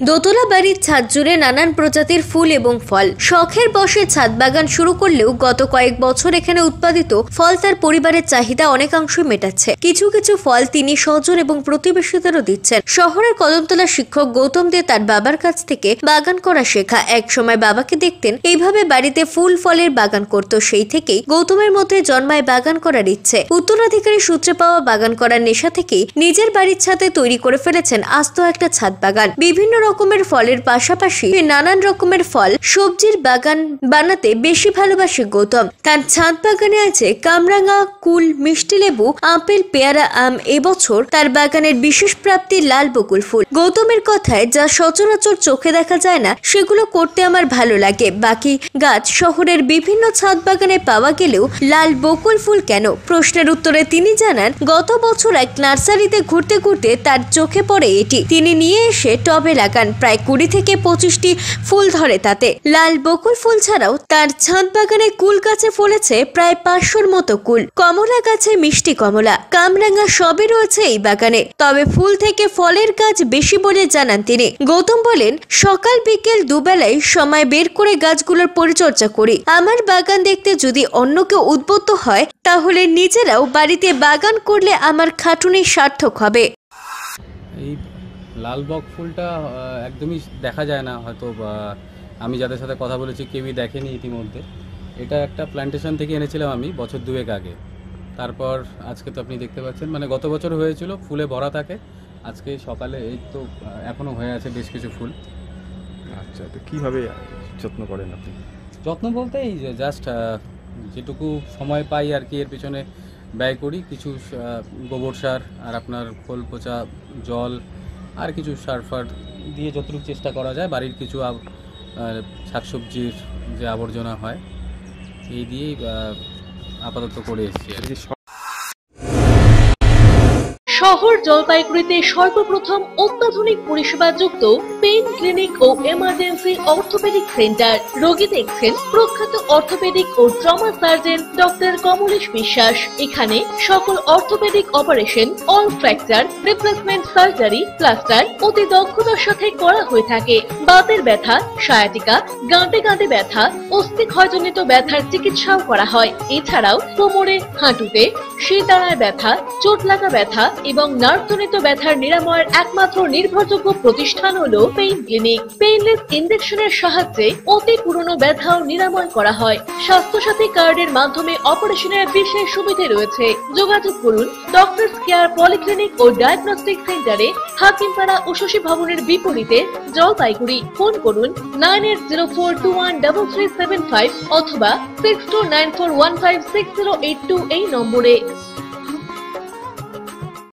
দোতলা বাড়ির ছাদ জুড়ে নানান প্রজাতির ফুল এবং ফল। শখের বশে ছাদ বাগান শুরু করলেও গত কয়েক বছর এখানে উৎপাদিত ফল তার পরিবারের চাহিদা অনেকাংশই মেটাচ্ছে। কিছু কিছু ফল তিনি স্বজন এবং প্রতিবেশীদেরও দিচ্ছেন। শহরের কদমতলা শিক্ষক গৌতম দে তার বাবার কাছ থেকে বাগান করা শেখা। এক সময় বাবাকে দেখতেন এইভাবে বাড়িতে ফুল ফলের বাগান করত। সেই থেকেই গৌতমের মধ্যে জন্মায় বাগান করার ইচ্ছে। উত্তরাধিকারী সূত্রে পাওয়া বাগান করার নেশা থেকেই নিজের বাড়ির ছাদে তৈরি করে ফেলেছেন আস্ত একটা ছাদ বাগান। বিভিন্ন রকমের ফলের পাশাপাশি নানান রকমের ফল সবজির বাগান বানাতে বেশি ভালোবাসে গৌতম। তার ছাদ বাগানে আছে কামরাঙা, কুল, মিষ্টি লেবু, আপেল, পেয়ারা, আম। এবছর তার বাগানের বিশেষ প্রাপ্তি লাল বকুল ফুল। গৌতমের কথায়, যা সচরাচর চোখে দেখা যায় না সেগুলো করতে আমার ভালো লাগে। বাকি গাছ শহরের বিভিন্ন ছাদ বাগানে পাওয়া গেলেও লাল বকুল ফুল কেন? প্রশ্নের উত্তরে তিনি জানান, গত বছর এক নার্সারিতে ঘুরতে ঘুরতে তার চোখে পড়ে এটি। তিনি নিয়ে এসে টবে লাগান। প্রায় 20 থেকে 25টি ফুল ধরে তাতে। লাল বকুল ফুল ছাড়াও তার ছাদ বাগানে কুল গাছে ফলেছে প্রায় 500-র মতো কুল। কমলা গাছে মিষ্টি কমলা, কামরাঙা সবই রয়েছে এই বাগানে। তবে ফুল থেকে ফলের গাছ বেশি বলে জানান তিনি। গৌতম বলেন, সকাল বিকেল দুবেলায় সময় বের করে গাছগুলোর পরিচর্যা করি। আমার বাগান দেখতে যদি অন্য কেউ উদ্বুদ্ধ হয় তাহলে নিজেরাও বাড়িতে বাগান করলে আমার খাটুনি সার্থক হবে। এই লাল বক ফুলটা একদমই দেখা যায় না, হয়তো আমি যাদের সাথে কথা বলেছি কেউই দেখেনি ইতিমধ্যে। এটা একটা প্ল্যান্টেশন থেকে এনেছিলাম আমি বছর 2 আগে। তারপর আজকে তো আপনি দেখতে পাচ্ছেন, মানে গত বছর হয়েছিল, ফুলে ভরা থাকে। আজকে সকালে এই তো এখনও হয়ে আছে বেশ কিছু ফুল। আচ্ছা, তো কীভাবে যত্ন করেন আপনি? যত্ন বলতে এই যে জাস্ট যেটুকু সময় পাই আর কি এর পিছনে ব্যয় করি। কিছু গোবর সার আর আপনার খোল পচা জল আর কিছু সার ফার দিয়ে যতটুকু চেষ্টা করা যায়, বাড়ির কিছু শাকসবজির যে আবর্জনা হয় এই দিয়েই আপাতত করে এসেছি। শহর জলপাইগুড়িতে সর্বপ্রথম অত্যাধুনিক পরিষেবাযুক্ত পেইন ক্লিনিক ও এমার্জেন্সি অর্থোপেডিক সেন্টার। রোগী দেখছেন প্রখ্যাত অর্থোপেডিক ও ট্রমা সার্জন ডক্টর কমলেশ বিশ্বাস। এখানে সকল orthopaedic operation, all fracture, replacement surgery, plaster অতি দক্ষতার সাথে করা হয়ে থাকে। বাতের ব্যথা, সায়াটিকা, গাঁটে গাঁটে ব্যথা, অস্থিক্ষয়জনিত ব্যথার চিকিৎসাও করা হয়। এছাড়াও কোমরে, হাঁটুতে, শিরদাঁড়ায় ব্যথা, চোট লাগা ব্যথা এবং নার্ভজনিত ব্যথার নিরাময়ের একমাত্র নির্ভরযোগ্য প্রতিষ্ঠান হলো পেইন ক্লিনিক। পেইনলেস ইনজেকশনের সাহায্যে অতি পুরনো ব্যথাও নিরাময় করা হয়। স্বাস্থ্যসাথী কার্ডের মাধ্যমে অপারেশনের বিশেষ সুবিধা রয়েছে। যোগাযোগ করুন ডক্টরস কেয়ার পলিক্লিনিক ও ডায়াগনস্টিক সেন্টারে, হাকিমপাড়া ও শশী ভবনের বিপরীতে, জলপাইগুড়ি। ফোন করুন 9804213375 অথবা 6294156082 এই নম্বরে।